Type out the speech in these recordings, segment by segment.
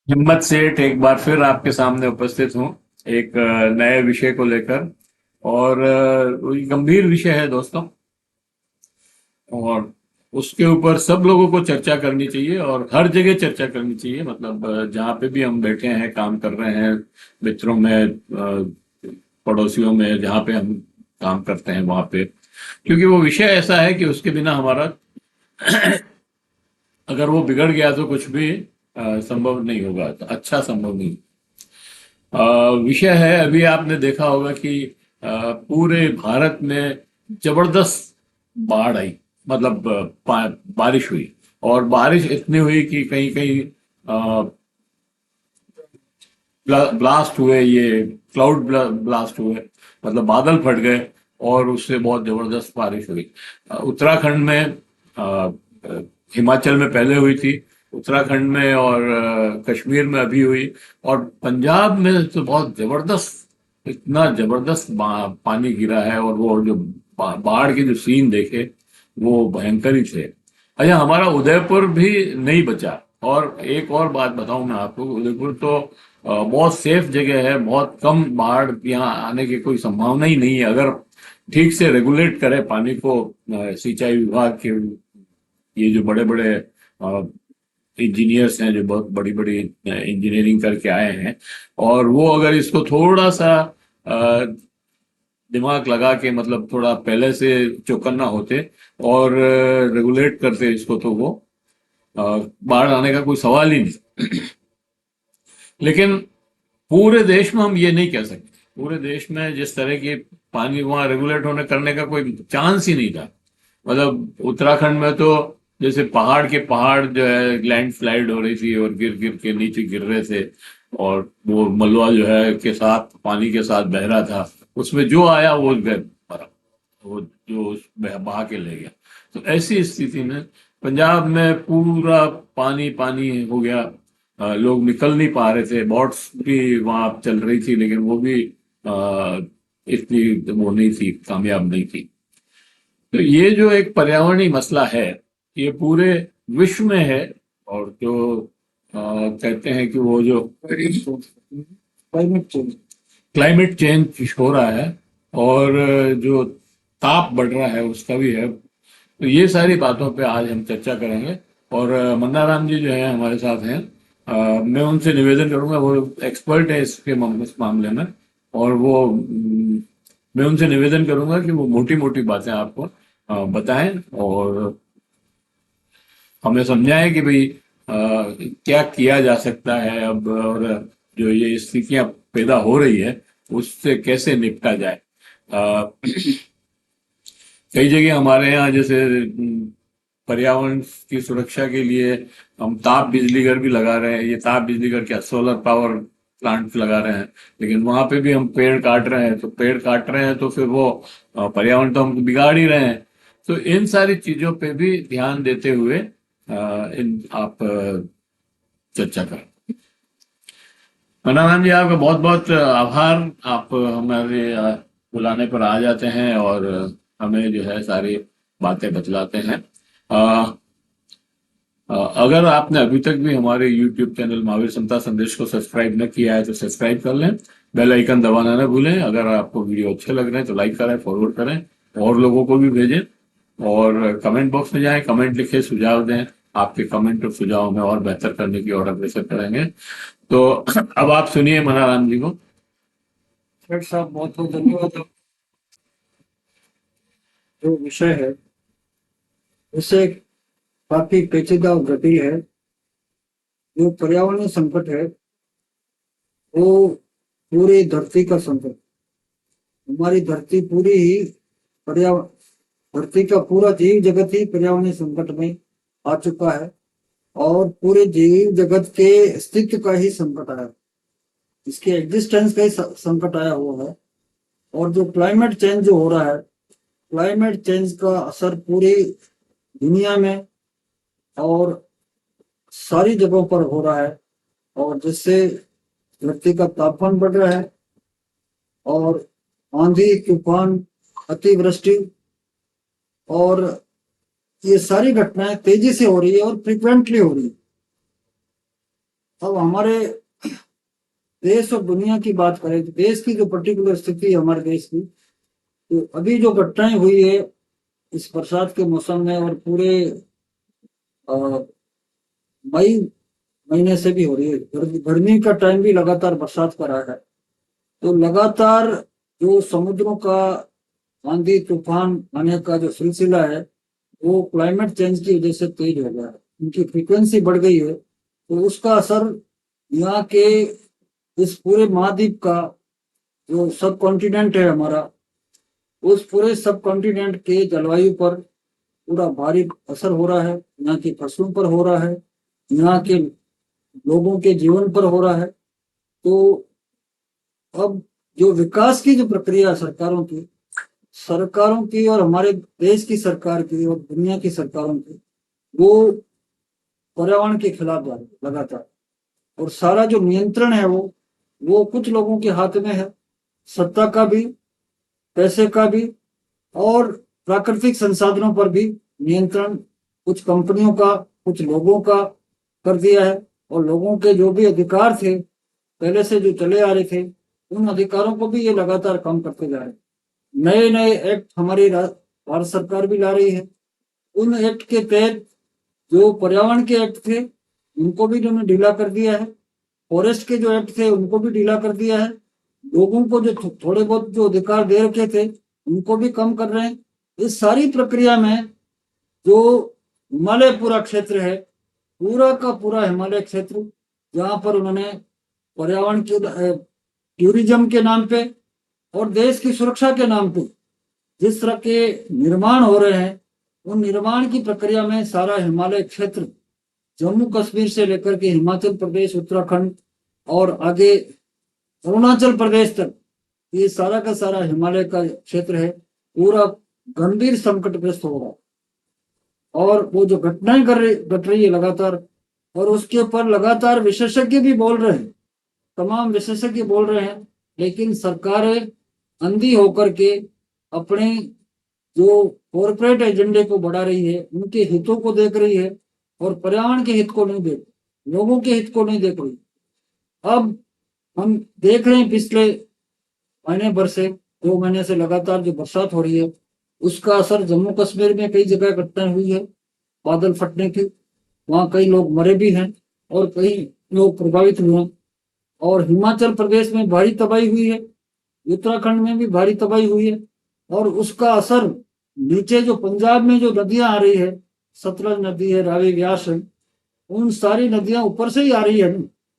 हिम्मत सेठ एक बार फिर आपके सामने उपस्थित हूँ एक नए विषय को लेकर। और ये गंभीर विषय है दोस्तों। और उसके ऊपर सब लोगों को चर्चा करनी चाहिए और हर जगह चर्चा करनी चाहिए। मतलब जहाँ पे भी हम बैठे हैं, काम कर रहे हैं, मित्रों में, पड़ोसियों में, जहाँ पे हम काम करते हैं वहाँ पे। क्योंकि वो विषय ऐसा है कि उसके बिना हमारा अगर वो बिगड़ गया तो कुछ भी संभव नहीं होगा, तो अच्छा संभव नहीं। विषय है, अभी आपने देखा होगा कि पूरे भारत में जबरदस्त बाढ़ आई। मतलब बारिश हुई। और बारिश इतनी हुई कि कहीं कहीं ब्लास्ट हुए, ये क्लाउड ब्लास्ट हुए। मतलब बादल फट गए और उससे बहुत जबरदस्त बारिश हुई। उत्तराखंड में, हिमाचल में पहले हुई थी, उत्तराखंड में और कश्मीर में अभी हुई। और पंजाब में तो बहुत जबरदस्त, इतना जबरदस्त पानी गिरा है। और वो जो बाढ़ के जो सीन देखे, वो भयंकर ही थे। अच्छा, हमारा उदयपुर भी नहीं बचा। और एक और बात बताऊं मैं आपको, उदयपुर तो बहुत सेफ जगह है। बहुत कम बाढ़ यहाँ आने की कोई संभावना ही नहीं है, अगर ठीक से रेगुलेट करे पानी को। सिंचाई विभाग के ये जो बड़े बड़े इंजीनियर्स हैं, जो बहुत बड़ी बड़ी इंजीनियरिंग करके आए हैं, और वो अगर इसको थोड़ा सा अ, दिमाग लगा के, मतलब थोड़ा पहले से चौकन्ना होते और रेगुलेट करते इसको, तो वो अ, बाढ़ आने का कोई सवाल ही नहीं। लेकिन पूरे देश में हम ये नहीं कह सकते। पूरे देश में जिस तरह की पानी वहां रेगुलेट होने करने का कोई चांस ही नहीं था। मतलब उत्तराखंड में तो जैसे पहाड़ के पहाड़ जो है, लैंड स्लाइड हो रही थी और गिर गिर के नीचे गिर रहे थे। और वो मलबा जो है के साथ, पानी के साथ बह रहा था। उसमें जो आया वो मरा, वो जो बहा के ले गया। तो ऐसी स्थिति में पंजाब में पूरा पानी पानी हो गया। लोग निकल नहीं पा रहे थे। बोट्स भी वहां चल रही थी, लेकिन वो भी इतनी वो नहीं थी, कामयाब नहीं थी। तो ये जो एक पर्यावरणीय मसला है, ये पूरे विश्व में है। और जो कहते हैं कि वो जो क्लाइमेट चेंज हो रहा है, और जो ताप बढ़ रहा है उसका भी है। तो ये सारी बातों पे आज हम चर्चा करेंगे। और मन्ना राम जी जो है हमारे साथ हैं। मैं उनसे निवेदन करूंगा, वो एक्सपर्ट है इस मामले में। और वो मैं उनसे निवेदन करूंगा कि वो मोटी मोटी बातें आपको बताएं और हमें समझाएं कि भाई क्या किया जा सकता है अब। और जो ये स्थितियां पैदा हो रही है, उससे कैसे निपटा जाए। अ, कई जगह हमारे यहाँ जैसे पर्यावरण की सुरक्षा के लिए हम ताप बिजली घर भी लगा रहे हैं। ये ताप बिजली घर क्या, सोलर पावर प्लांट लगा रहे हैं। लेकिन वहां पे भी हम पेड़ काट रहे हैं। तो पेड़ काट रहे हैं तो फिर वो पर्यावरण तो हम बिगाड़ ही रहे हैं। तो इन सारी चीजों पे भी ध्यान देते हुए इन आप चर्चा करें। मनाराम जी, आपका बहुत बहुत आभार। आप हमारे बुलाने पर आ जाते हैं और हमें जो है सारी बातें बतलाते हैं। अ, अगर आपने अभी तक भी हमारे YouTube चैनल महावीर समता संदेश को सब्सक्राइब न किया है तो सब्सक्राइब कर लें। बेल आइकन दबाना न भूलें। अगर आपको वीडियो अच्छे लग रहे हैं तो लाइक करें, फॉरवर्ड करें और लोगों को भी भेजें। और कमेंट बॉक्स में जाएं, कमेंट लिखें, सुझाव दें। आपके कमेंट और सुझाव में और बेहतर करने की और अग्रसर करेंगे। तो अब आप सुनिए मनाराम जी को। सेठ साहब, बहुत बहुत धन्यवाद। जो विषय है उससे काफी पेचीदा और जटिल है। जो पर्यावरणीय संकट है वो पूरी धरती का संकट। हमारी धरती पूरी ही पर्यावरण धरती का पूरा जीव जगत ही पर्यावरणीय संकट में आ चुका है। और पूरे जीव जगत के अस्तित्व का ही संकट आया, इसके एग्जिस्टेंस का ही संकट आया हुआ है। और जो क्लाइमेट चेंज जो हो रहा है, क्लाइमेट चेंज का असर पूरी दुनिया में और सारी जगहों पर हो रहा है। और जिससे धरती का तापमान बढ़ रहा है और आंधी तूफान, अतिवृष्टि और ये सारी घटनाएं तेजी से हो रही है और फ्रिक्वेंटली हो रही है। अब हमारे देश और दुनिया की बात करें तो देश की जो पर्टिकुलर स्थिति है हमारे देश की, तो अभी जो घटनाएं हुई है इस बरसात के मौसम में और पूरे अ, मई महीने से भी हो रही है, गर्मी का टाइम भी लगातार बरसात का रहा है। तो लगातार जो समुद्रों का आंधी तूफान आने का जो सिलसिला है वो क्लाइमेट चेंज की वजह से तेज हो गया है, उनकी फ्रीक्वेंसी बढ़ गई है। तो उसका असर यहाँ के इस पूरे महाद्वीप का जो सब कॉन्टिनेंट है हमारा, उस पूरे सब कॉन्टिनेंट के जलवायु पर पूरा भारी असर हो रहा है, यहाँ की फसलों पर हो रहा है, यहाँ के लोगों के जीवन पर हो रहा है। तो अब जो विकास की जो प्रक्रिया है सरकारों की और हमारे देश की सरकार की और दुनिया की सरकारों की, वो पर्यावरण के खिलाफ जा रही है लगातार। और सारा जो नियंत्रण है वो कुछ लोगों के हाथ में है, सत्ता का भी, पैसे का भी, और प्राकृतिक संसाधनों पर भी नियंत्रण कुछ कंपनियों का, कुछ लोगों का कर दिया है। और लोगों के जो भी अधिकार थे पहले से जो चले आ रहे थे, उन अधिकारों को भी ये लगातार कम करते जा रहे हैं। नए नए एक्ट हमारी भारत सरकार भी ला रही है। उन एक्ट के तहत जो पर्यावरण के एक्ट थे उनको भी उन्होंने ढीला कर दिया है, फॉरेस्ट के जो एक्ट थे उनको भी ढीला कर दिया है, लोगों को जो थोड़े बहुत जो अधिकार दे रखे थे उनको भी कम कर रहे हैं। इस सारी प्रक्रिया में जो हिमालय पूरा क्षेत्र है, पूरा का पूरा हिमालय क्षेत्र, जहाँ पर उन्होंने पर्यावरण के टूरिज्म के नाम पे और देश की सुरक्षा के नाम पे जिस तरह के निर्माण हो रहे हैं, उन निर्माण की प्रक्रिया में सारा हिमालय क्षेत्र, जम्मू कश्मीर से लेकर के हिमाचल प्रदेश, उत्तराखंड और आगे अरुणाचल प्रदेश तक, ये सारा का सारा हिमालय का क्षेत्र है, पूरा गंभीर संकटग्रस्त हो रहा है। और वो जो घटनाएं घट रही है लगातार, और उसके ऊपर लगातार विशेषज्ञ भी बोल रहे हैं, तमाम विशेषज्ञ बोल रहे हैं, लेकिन सरकारें अंधी होकर के अपने जो कॉरपोरेट एजेंडे को बढ़ा रही है, उनके हितों को देख रही है, और पर्यावरण के हित को नहीं देख, लोगों के हित को नहीं देख रही। अब हम देख रहे हैं पिछले महीने भर से, 2 महीने से लगातार जो बरसात हो रही है उसका असर जम्मू कश्मीर में कई जगह घटनाएं हुई है बादल फटने की, वहां कई लोग मरे भी हैं और कई लोग प्रभावित हुए हैं। और हिमाचल प्रदेश में भारी तबाही हुई है, उत्तराखंड में भी भारी तबाही हुई है, और उसका असर नीचे जो पंजाब में जो नदियां आ रही है, सतलज नदी है, रावी व्यास है, उन सारी नदियां ऊपर से ही आ रही है,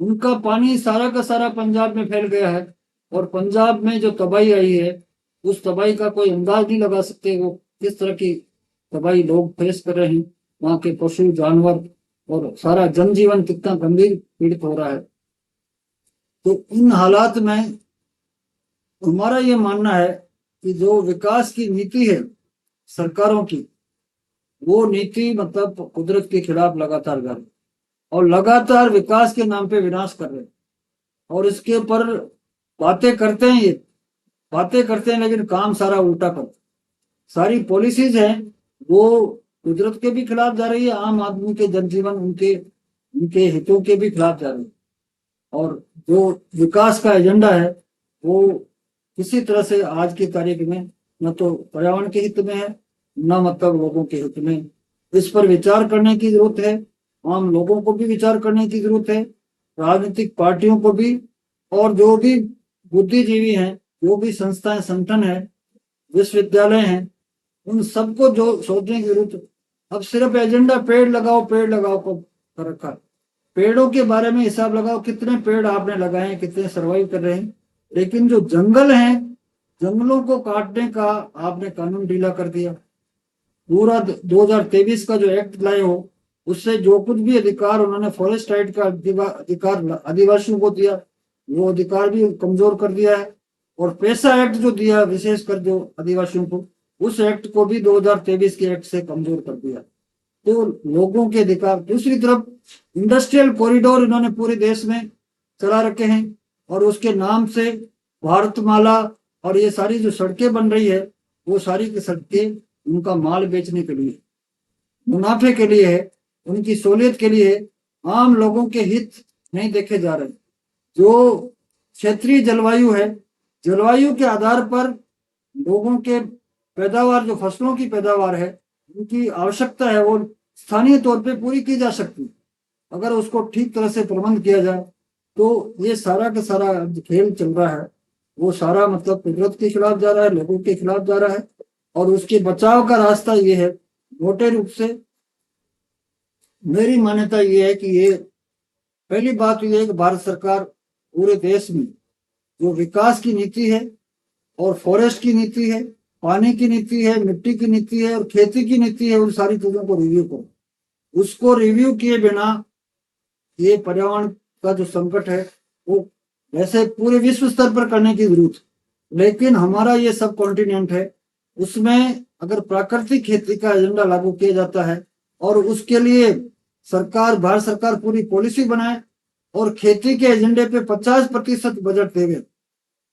उनका पानी सारा का सारा पंजाब में फैल गया है। और पंजाब में जो तबाही आई है उस तबाही का कोई अंदाज नहीं लगा सकते वो किस तरह की तबाही लोग फेस कर रहे हैं, वहां के पशु जानवर और सारा जनजीवन कितना गंभीर पीड़ित हो रहा है। तो इन हालात में हमारा ये मानना है कि जो विकास की नीति है सरकारों की, वो नीति मतलब कुदरत के खिलाफ लगातार जा रही है और लगातार विकास के नाम पे विनाश कर रहे हैं। और इसके ऊपर बातें करते हैं, ये बातें करते हैं, लेकिन काम सारा उल्टा करते हैं। सारी पॉलिसीज हैं वो कुदरत के भी खिलाफ जा रही है, आम आदमी के जनजीवन, उनके उनके हितों के भी खिलाफ जा रही है। और जो विकास का एजेंडा है वो किसी तरह से आज की तारीख में न तो पर्यावरण के हित में है, न मतलब लोगों के हित में। इस पर विचार करने की जरूरत है, आम लोगों को भी विचार करने की जरूरत है, राजनीतिक पार्टियों को भी, और जो भी बुद्धिजीवी हैं, जो भी संस्थाएं, संगठन है, विश्वविद्यालय हैं, उन सबको जो सोचने की जरूरत। अब सिर्फ एजेंडा पेड़ लगाओ को कर रखा है। पेड़ों के बारे में हिसाब लगाओ, कितने पेड़ आपने लगाए हैं, कितने सर्वाइव कर रहे हैं, लेकिन जो जंगल हैं, जंगलों को काटने का आपने कानून ढीला कर दिया। पूरा 2023 का जो एक्ट लाए हो, उससे जो कुछ भी अधिकार उन्होंने फॉरेस्ट राइट का अधिकार आदिवासियों को दिया, वो अधिकार भी कमजोर कर दिया है। और पैसा एक्ट जो दिया विशेषकर जो आदिवासियों को, उस एक्ट को भी 2023 के एक्ट से कमजोर कर दिया। तो लोगों के अधिकार, दूसरी तरफ इंडस्ट्रियल कॉरिडोर इन्होंने पूरे देश में चला रखे हैं, और उसके नाम से भारतमाला और ये सारी जो सड़कें बन रही है, वो सारी की सड़कें उनका माल बेचने के लिए, मुनाफे के लिए है, उनकी सहूलियत के लिए, आम लोगों के हित नहीं देखे जा रहे। जो क्षेत्रीय जलवायु है, जलवायु के आधार पर लोगों के पैदावार, जो फसलों की पैदावार है, उनकी आवश्यकता है, वो स्थानीय तौर पे पूरी की जा सकती है अगर उसको ठीक तरह से प्रबंध किया जाए। तो ये सारा का सारा जो खेल चल रहा है, वो सारा मतलब कुदरत के खिलाफ जा रहा है, लोगों के खिलाफ जा रहा है। और उसके बचाव का रास्ता ये है, मोटे रूप से मेरी मान्यता ये है कि ये पहली बात ये है कि भारत सरकार पूरे देश में जो विकास की नीति है और फॉरेस्ट की नीति है, पानी की नीति है, मिट्टी की नीति है और खेती की नीति है, उन सारी चीजों को रिव्यू करो। उसको रिव्यू किए बिना ये पर्यावरण का जो संकट है वो वैसे पूरे विश्व स्तर पर करने की जरूरत है, लेकिन हमारा ये सब कॉन्टिनेंट है, उसमें अगर प्राकृतिक खेती का एजेंडा लागू किया जाता है और उसके लिए सरकार, भारत सरकार पूरी पॉलिसी बनाए और खेती के एजेंडे पे 50% बजट देवे,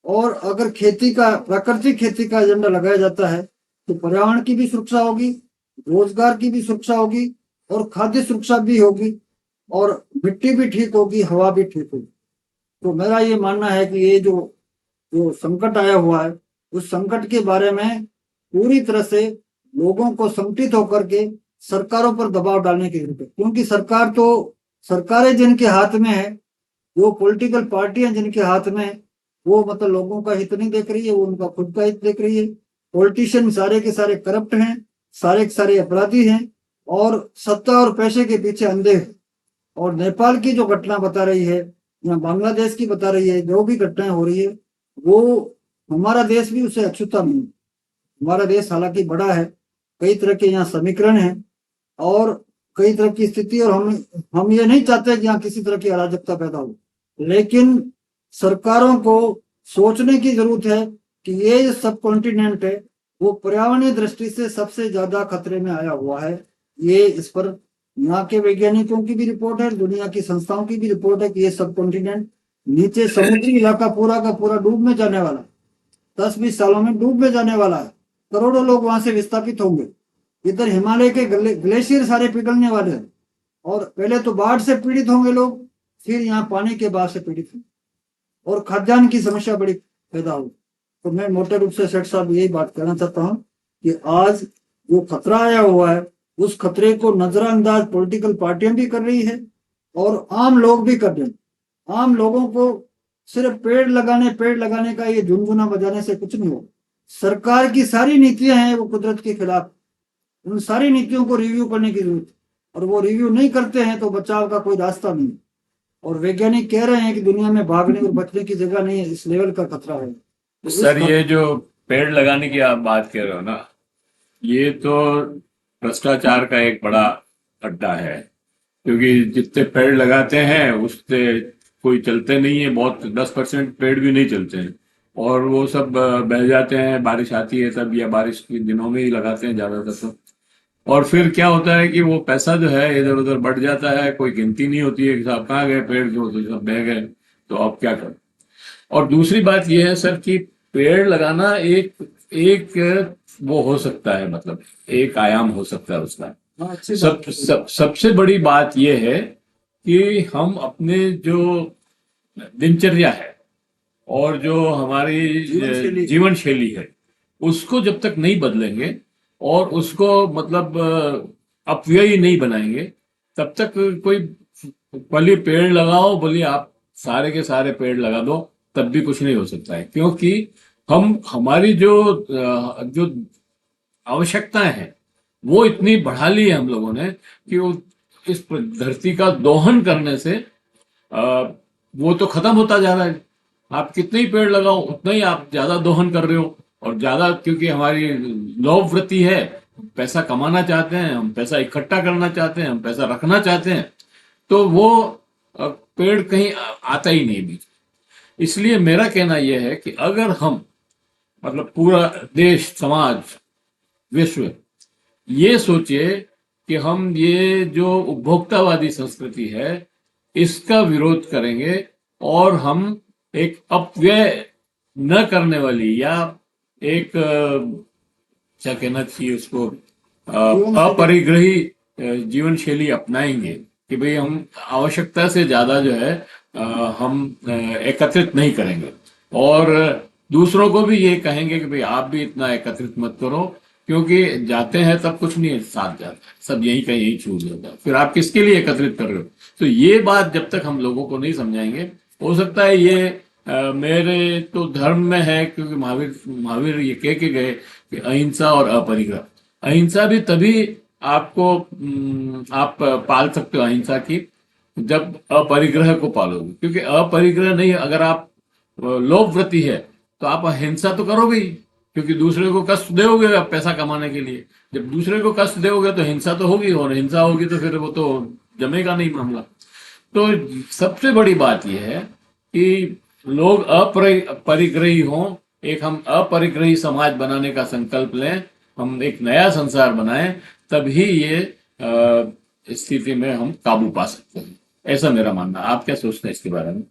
और अगर खेती का, प्राकृतिक खेती का एजेंडा लगाया जाता है तो पर्यावरण की भी सुरक्षा होगी, रोजगार की भी सुरक्षा होगी और खाद्य सुरक्षा भी होगी और मिट्टी भी ठीक होगी, हवा भी ठीक होगी। तो मेरा ये मानना है कि ये जो जो संकट आया हुआ है, उस संकट के बारे में पूरी तरह से लोगों को संगठित होकर के सरकारों पर दबाव डालने की जरूरत है, क्योंकि सरकार तो, सरकारें जिनके हाथ में है, जो पॉलिटिकल पार्टियां जिनके हाथ में है, वो मतलब लोगों का हित नहीं देख रही है, वो उनका खुद का हित देख रही है। पॉलिटिशियन सारे के सारे करप्ट हैं, सारे के सारे अपराधी हैं और सत्ता और पैसे के पीछे अंधे हैं। और नेपाल की जो घटना बता रही है या बांग्लादेश की बता रही है, जो भी घटनाएं हो रही है, वो हमारा देश भी उसे अछूता नहीं है। हमारा देश हालांकि बड़ा है, कई तरह के यहाँ समीकरण हैं और कई तरह की स्थिति, और हम ये नहीं चाहते कि यहाँ किसी तरह की अराजकता पैदा हो, लेकिन सरकारों को सोचने की जरूरत है कि ये जो सब कॉन्टिनेंट है वो पर्यावरणीय दृष्टि से सबसे ज्यादा खतरे में आया हुआ है। ये इस पर यहाँ के वैज्ञानिकों की भी रिपोर्ट है, दुनिया की संस्थाओं की भी रिपोर्ट है कि ये सब कॉन्टिनेंट नीचे समुद्री इलाका पूरा का पूरा डूब में जाने वाला, 10-20 सालों में डूब में जाने वाला है। करोड़ों लोग वहां से विस्थापित होंगे। इधर हिमालय के ग्लेशियर सारे पिघलने वाले हैं और पहले तो बाढ़ से पीड़ित होंगे लोग, फिर यहाँ पानी के बहाव से पीड़ित होंगे और खाद्यान्न की समस्या बड़ी पैदा होगी। तो मैं मोटे रूप से सेठ साहब यही बात कहना चाहता हूँ कि आज जो खतरा आया हुआ है, उस खतरे को नजरअंदाज पॉलिटिकल पार्टियां भी कर रही है और आम लोग भी कर रहे हैं। आम लोगों को सिर्फ पेड़ लगाने का ये झुनझुना बजाने से कुछ नहीं होगा। सरकार की सारी नीतियां हैं वो कुदरत के खिलाफ, उन सारी नीतियों को रिव्यू करने की जरूरत है, और वो रिव्यू नहीं करते हैं तो बचाव का कोई रास्ता नहीं। और वैज्ञानिक कह रहे हैं कि दुनिया में भागने और बचने की जगह नहीं है, इस लेवल का खतरा है। तो सर ये जो पेड़ लगाने की आप बात कर रहे हो ना, ये तो भ्रष्टाचार का एक बड़ा अड्डा है, क्योंकि जितने पेड़ लगाते हैं उससे कोई चलते नहीं है, बहुत 10% पेड़ भी नहीं चलते हैं और वो सब बह जाते हैं, बारिश आती है तब या बारिश के दिनों में ही लगाते हैं ज्यादातर तो। और फिर क्या होता है कि वो पैसा जो है इधर उधर बढ़ जाता है, कोई गिनती नहीं होती है कि साहब कहाँ गए पेड़, जो तो सब बह गए, तो अब क्या करें। और दूसरी बात यह है सर कि पेड़ लगाना एक एक वो हो सकता है, मतलब एक आयाम हो सकता है उसका। सबसे बड़ी बात यह है कि हम अपने जो दिनचर्या है और जो हमारी जीवन शैली है उसको जब तक नहीं बदलेंगे और उसको मतलब अपव्ययी नहीं बनाएंगे, तब तक कोई भले पेड़ लगाओ, भले आप सारे के सारे पेड़ लगा दो, तब भी कुछ नहीं हो सकता है, क्योंकि हम हमारी जो आवश्यकताएं हैं वो इतनी बढ़ा ली है हम लोगों ने कि वो इस धरती का दोहन करने से वो तो खत्म होता जा रहा है। आप कितने ही पेड़ लगाओ उतना ही आप ज्यादा दोहन कर रहे हो, और ज्यादा, क्योंकि हमारी लोभ वृत्ति है, पैसा कमाना चाहते हैं हम, पैसा इकट्ठा करना चाहते हैं हम, पैसा रखना चाहते हैं, तो वो पेड़ कहीं आता ही नहीं बीच। इसलिए मेरा कहना यह है कि अगर हम मतलब पूरा देश, समाज, विश्व ये सोचे कि हम ये जो उपभोक्तावादी संस्कृति है इसका विरोध करेंगे और हम एक अपव्यय न करने वाली या एक क्या कहना चाहिए उसको, अपरिग्रही जीवन शैली अपनाएंगे, कि भाई हम आवश्यकता से ज्यादा जो है हम एकत्रित नहीं करेंगे, और दूसरों को भी ये कहेंगे कि भाई आप भी इतना एकत्रित मत करो, क्योंकि जाते हैं तब कुछ नहीं साथ जाता है, सब यहीं का यहीं छूट जाता है, फिर आप किसके लिए एकत्रित कर रहे हो। तो ये बात जब तक हम लोगों को नहीं समझाएंगे, हो सकता है ये मेरे तो धर्म में है, क्योंकि महावीर महावीर ये कह के गए कि अहिंसा और अपरिग्रह। अहिंसा भी तभी आपको आप पाल सकते हो अहिंसा की, जब अपरिग्रह को पालोगे, क्योंकि अपरिग्रह नहीं, अगर आप लोभव्रती है तो आप अहिंसा तो करोगे ही, क्योंकि दूसरे को कष्ट दोगे आप पैसा कमाने के लिए। जब दूसरे को कष्ट दोगे तो हिंसा तो होगी, और हिंसा होगी तो फिर वो तो जमेगा नहीं मामला। तो सबसे बड़ी बात यह है कि लोग अपरिग्रही हों, एक हम अपरिग्रही समाज बनाने का संकल्प लें, हम एक नया संसार बनाएं, तभी ये स्थिति में हम काबू पा सकते हैं। ऐसा मेरा मानना है। आप क्या सोचते हैं इसके बारे में?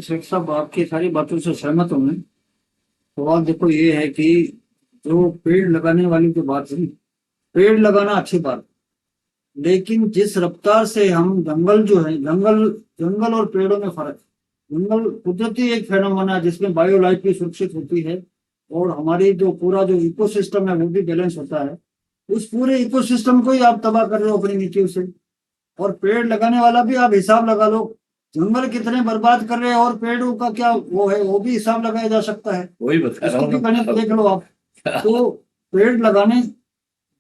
शेख साहब, आपकी सारी बातों से सहमत हूँ मैं। तो आप देखो, ये है कि जो पेड़ लगाने वाली जो बात है, पेड़ लगाना अच्छी बात, लेकिन जिस रफ्तार से हम जंगल जो है, जंगल जंगल और पेड़ों में फर्क है। जंगल कुदरती एक फेनोमेना है जिसमें बायो लाइफ भी सुरक्षित होती है, और हमारी जो पूरा जो इकोसिस्टम है वो भी बैलेंस होता है। उस पूरे इकोसिस्टम को ही आप तबाह कर रहे हो अपनी नीतियों से। और पेड़ लगाने वाला भी आप हिसाब लगा लो, जंगल कितने बर्बाद कर रहे हैं और पेड़ों का क्या वो है, वो भी हिसाब लगाया जा सकता है। वही बता रहा इसको भी हूँ गणित देख लो आप। तो पेड़ लगाने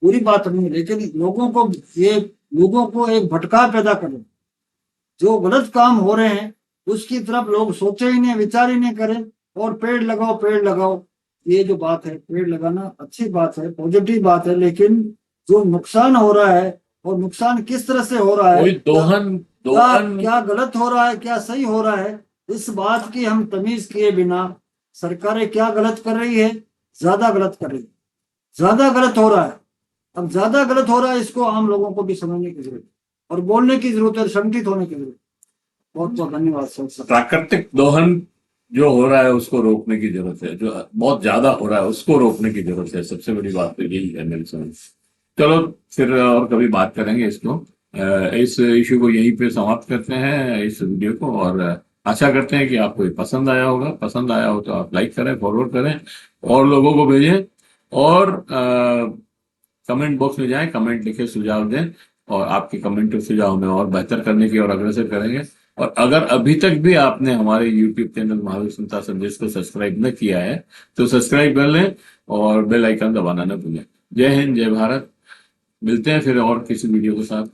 बुरी बात नहीं है, लेकिन लोगों को एक भटकाव पैदा करें। जो गलत काम हो रहे हैं उसकी तरफ लोग सोचे ही नहीं, विचार ही नहीं करें, और पेड़ लगाओ पेड़ लगाओ। ये जो बात है, पेड़ लगाना अच्छी बात है, पॉजिटिव बात है, लेकिन जो नुकसान हो रहा है, और नुकसान किस तरह से हो रहा है, कोई दोहन क्या दोहन क्या गलत हो रहा है, क्या सही हो रहा है, इस बात की हम तमीज किए बिना सरकारें क्या गलत कर रही है, ज्यादा गलत कर रही है, ज्यादा गलत हो रहा है। अब ज्यादा गलत हो रहा है, इसको आम लोगों को भी समझने की जरूरत है, और बोलने की जरूरत है, संगठित होने की जरूरत है। बहुत बहुत धन्यवाद सर। प्राकृतिक दोहन जो हो रहा है उसको रोकने की जरूरत है, जो बहुत ज्यादा हो रहा है उसको रोकने की जरूरत है। सबसे बड़ी बात तो यही है मेरी समझ। चलो फिर और कभी बात करेंगे इसको, इस इशू को यहीं पे समाप्त करते हैं, इस वीडियो को। और आशा करते हैं कि आपको ये पसंद आया होगा। पसंद आया हो तो आप लाइक करें, फॉरवर्ड करें, और लोगों को भेजें, और कमेंट बॉक्स में जाएं, कमेंट लिखे सुझाव दें, और आपके कमेंट और सुझाव में और बेहतर करने की और अग्रसर करेंगे। और अगर अभी तक भी आपने हमारे YouTube चैनल महावीर संता संदेश को सब्सक्राइब न किया है तो सब्सक्राइब कर लें, और बेल आइकन दबाना न भूलें। जय हिंद, जय भारत। मिलते हैं फिर और किसी वीडियो के साथ।